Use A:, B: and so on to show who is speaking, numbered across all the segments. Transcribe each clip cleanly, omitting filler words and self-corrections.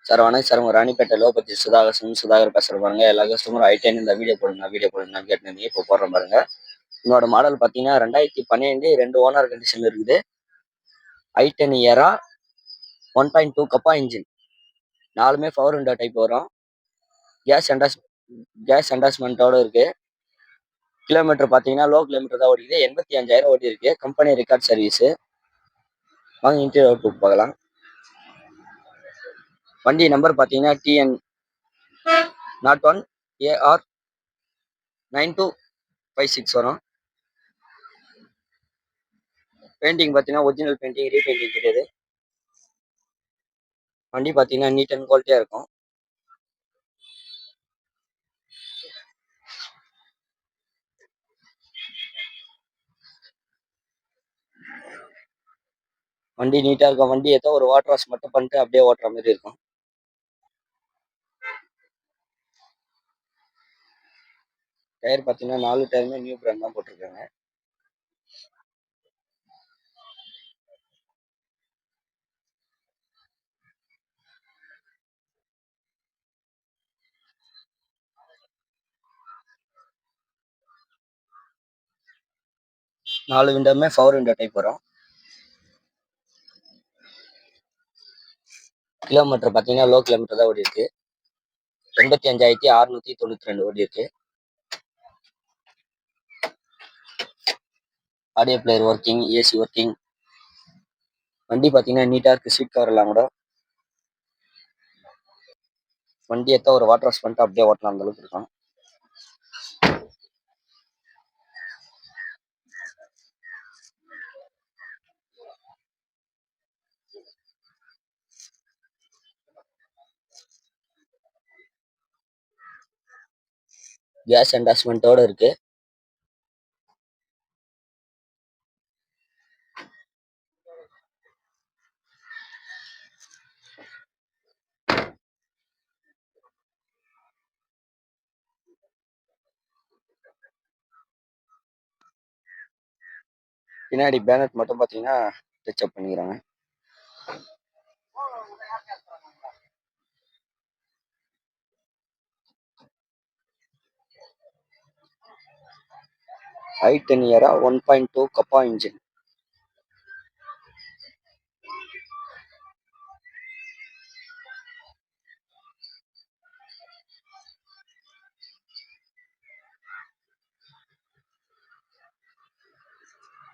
A: Sir வணக்கம் sir. உங்க ராணிப்பேட்டை லோபத்தி சுதாகர் பேசுற பாருங்க. எல்லா கஸ்டமரும் I10 இந்த வீடியோ போடுங்க கேட்டு இப்போ போடுறேன் பாருங்க. என்னோட மாடல் பார்த்தீங்கன்னா 2012 2 ஓனர் கண்டிஷன் இருக்குது. I10 ஏரா 1.2 கப்பா இன்ஜின், நாலுமே பவர் விண்டோ டைப் வரும். கேஸ் அண்டாஸ்மெண்ட்டோட இருக்கு. கிலோமீட்டர் பார்த்தீங்கன்னா லோ கிலோமீட்டர் தான் ஓடிக்குது. 85,000 ஓடி இருக்கு. Company record service. வாங்க இன்டீரியர் அவுட்புட் பார்க்கலாம். வண்டி நம்பர் பார்த்தீங்கன்னா TN 01 AR 9256 வரும். பெயிண்டிங் பார்த்தீங்கன்னா ஒரிஜினல் பெயிண்டிங், ரீபெயிண்டிங் கிடையாது. வண்டி பார்த்தீங்கன்னா நீட் அண்ட் குவாலிட்டியாக இருக்கும். வண்டி நீட்டாக இருக்கும். வண்டி ஏதோ ஒரு வாட்டர் வாஷ் மட்டும் பண்ணிட்டு அப்படியே ஓட்டுற மாதிரி இருக்கும். டயர் பார்த்தீங்கன்னா 4 டயருமே நியூ பிராண்ட் தான் போட்டிருக்காங்க. நாலு விண்டோமே பவர் விண்டோ டைப் வரும். கிலோமீட்டர் பார்த்தீங்கன்னா லோ கிலோமீட்டர் தான் ஓடி இருக்கு. 85,692 ஓடி இருக்கு. Audio player working, AC working. வண்டி பார்த்தீங்கன்னா நீட்டாக இருக்கு. சீட் கவர் எல்லாம் கூட. வண்டி ஏதோ ஒரு வாட்டர் வாஷ் பண்ணிட்டு அப்படியே ஓட்டலாம், அந்த அளவுக்கு இருக்கும். கேஸ் அண்டாஸ்மெண்ட்டோட இருக்கு. பின்னாடி பேனட் மட்டும் பார்த்தீங்கன்னா டச் அப் பண்ணிக்கிறாங்க. I10 ஏரா 1.2 கப்பா இன்ஜின்.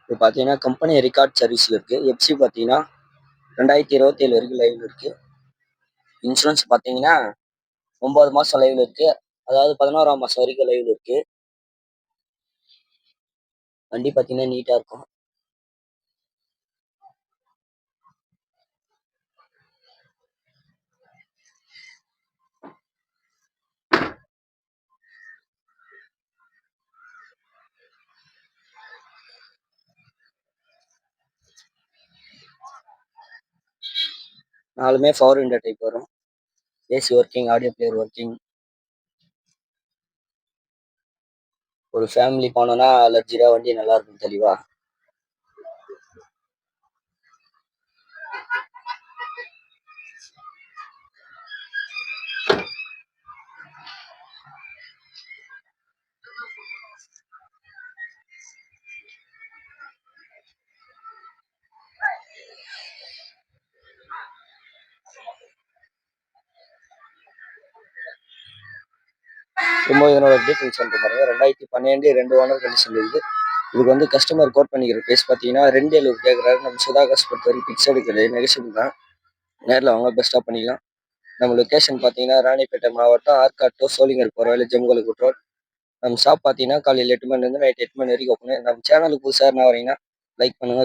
A: இப்போ பார்த்தீங்கன்னா கம்பெனி ரெக்கார்ட் சர்வீஸில் இருக்கு. எஃப்சி பார்த்தீங்கன்னா 2027 வரைக்கும் லைவ்ல இருக்கு. இன்சூரன்ஸ் பார்த்தீங்கன்னா 9 மாதம் லைவ்ல இருக்கு. அதாவது 11ஆம் மாதம் வரைக்கும் லைவ்ல இருக்கு. வண்டி பார்த்தீங்கன்னா நீட்டாக இருக்கும். நாலுமே பவர் விண்டோ டைப் வரும். AC working, audio player working. ஒரு ஃபேமிலி போனோம்னா லக்ஸரியா வண்டி நல்லா இருக்கும் தெளிவா. ரொம்ப இதனோட டீட்டெயில்ஸ் வந்து பாருங்க. 2012 2 ஓனர் கண்டிஷன் இருக்குது. இதுக்கு வந்து கஸ்டமர் கோட் பண்ணிக்கிற ப்ரைஸ் பார்த்தீங்கன்னா 2.70 கேட்குறாரு. நம்ம சுதாகர்ஸ் பொறுத்த வரைக்கும் பிக்சடு கிடையாது, நெகசிபிள் தான். நேரில் அவங்க பெஸ்ட்டாக பண்ணிக்கலாம். நம்ம லொக்கேஷன் பார்த்தீங்கன்னா ராணிப்பேட்டை மாவட்டம், ஆற்காடு டு சோளிங்கர் போகிற வழி ஜம்முகலுக்கு ரோட். நம்ம ஷாப் பார்த்தீங்கன்னா காலையில் 8 மணிலேருந்து நைட் 8 மணி வரைக்கும் ஓப்பன். நம்ம சேனலுக்கு புதுசாக என்ன வரீங்கன்னா லைக் பண்ணுங்கள்.